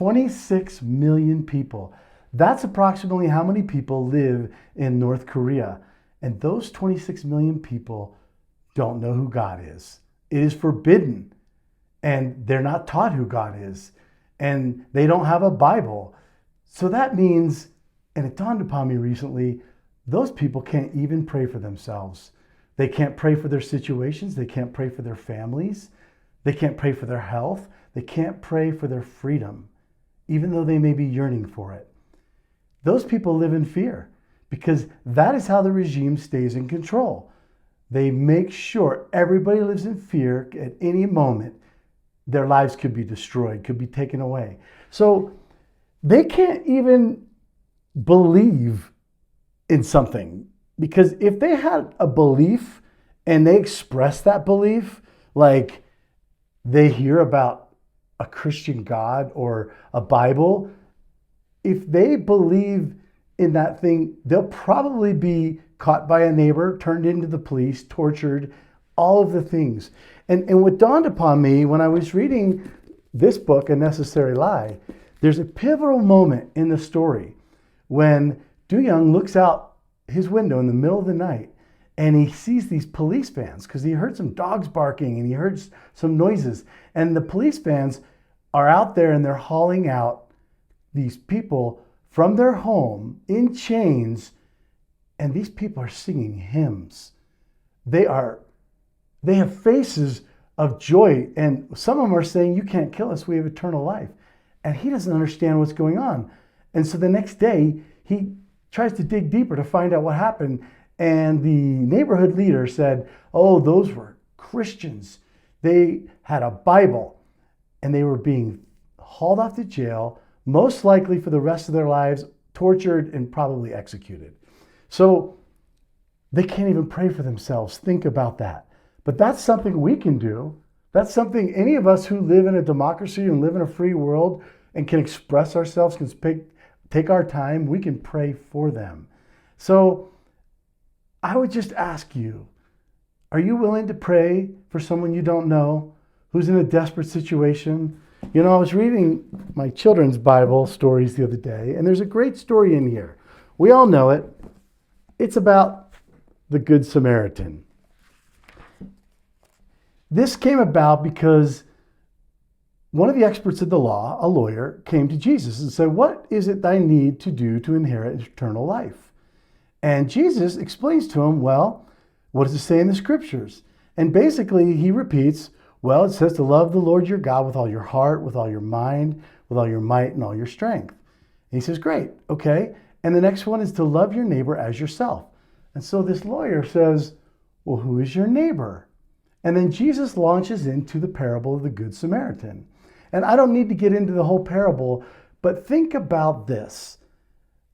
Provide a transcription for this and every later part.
26 million people. That's approximately how many people live in North Korea. And those 26 million people don't know who God is. It is forbidden. And they're not taught who God is. And they don't have a Bible. So that means, and it dawned upon me recently, those people can't even pray for themselves. They can't pray for their situations. They can't pray for their families. They can't pray for their health. They can't pray for their freedom, even though they may be yearning for it. Those people live in fear because that is how the regime stays in control. They make sure everybody lives in fear. At any moment, their lives could be destroyed, could be taken away. So they can't even believe in something, because if they had a belief and they express that belief, like they hear about a Christian God or a Bible, if they believe in that thing, they'll probably be caught by a neighbor, turned into the police, tortured, all of the things. And what dawned upon me when I was reading this book, A Necessary Lie, there's a pivotal moment in the story when Du Young looks out his window in the middle of the night and he sees these police vans because he heard some dogs barking and he heard some noises. And the police vans are out there and they're hauling out these people from their home in chains, and these people are singing hymns. They have faces of joy, and some of them are saying, "You can't kill us, we have eternal life." And he doesn't understand what's going on. And so the next day, he tries to dig deeper to find out what happened. And the neighborhood leader said, "Oh, those were Christians. They had a Bible, and they were being hauled off to jail, most likely for the rest of their lives, tortured and probably executed." So they can't even pray for themselves. Think about that. But that's something we can do. That's something any of us who live in a democracy and live in a free world and can express ourselves, can take our time, we can pray for them. So I would just ask you, are you willing to pray for someone you don't know who's in a desperate situation? You know, I was reading my children's Bible stories the other day, and there's a great story in here. We all know it. It's about the Good Samaritan. This came about because one of the experts of the law, a lawyer, came to Jesus and said, "What is it I need to do to inherit eternal life?" And Jesus explains to him, "Well, what does it say in the scriptures?" And basically he repeats, "Well, it says to love the Lord your God with all your heart, with all your mind, with all your might, and all your strength." And he says, "Great, okay. And the next one is to love your neighbor as yourself." And so this lawyer says, "Well, who is your neighbor?" And then Jesus launches into the parable of the Good Samaritan. And I don't need to get into the whole parable, but think about this.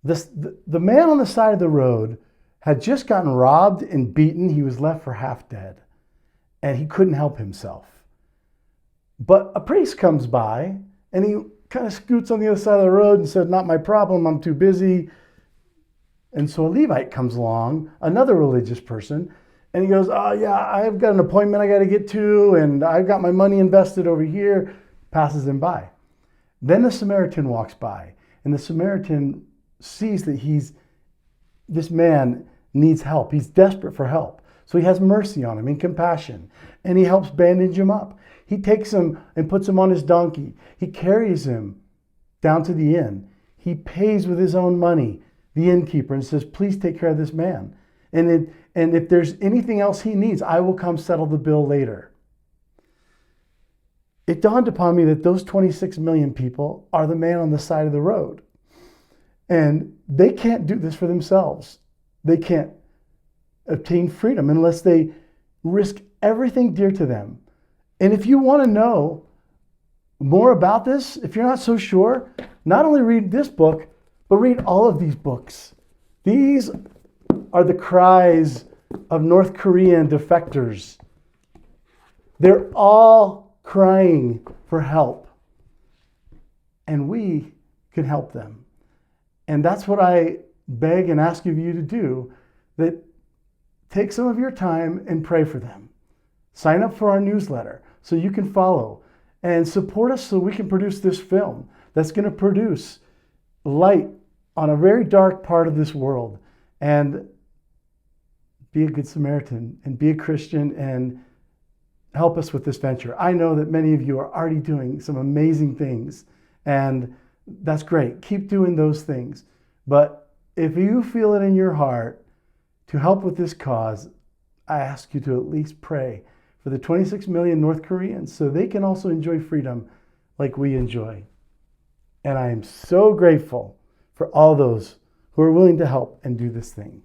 The man on the side of the road had just gotten robbed and beaten. He was left for half dead, and he couldn't help himself. But a priest comes by, and he kind of scoots on the other side of the road and said, "Not my problem, I'm too busy." And so a Levite comes along, another religious person, and he goes, "Oh yeah, I've got an appointment I got to get to, and I've got my money invested over here," passes him by. Then the Samaritan walks by, and the Samaritan sees that this man needs help. He's desperate for help. So he has mercy on him and compassion, and he helps bandage him up. He takes him and puts him on his donkey. He carries him down to the inn. He pays with his own money the innkeeper and says, "Please take care of this man. And if there's anything else he needs, I will come settle the bill later." It dawned upon me that those 26 million people are the man on the side of the road. And they can't do this for themselves. They can't obtain freedom unless they risk everything dear to them. And if you want to know more about this, if you're not so sure, not only read this book, but read all of these books. These are the cries of North Korean defectors. They're all crying for help. And we can help them. And that's what I beg and ask of you to do, that take some of your time and pray for them. Sign up for our newsletter so you can follow and support us so we can produce this film. that's going to produce light on a very dark part of this world. And be a good Samaritan and be a Christian and help us with this venture. I know that many of you are already doing some amazing things, and that's great. Keep doing those things. But if you feel it in your heart to help with this cause, I ask you to at least pray for the 26 million North Koreans so they can also enjoy freedom like we enjoy. And I am so grateful for all those who are willing to help and do this thing.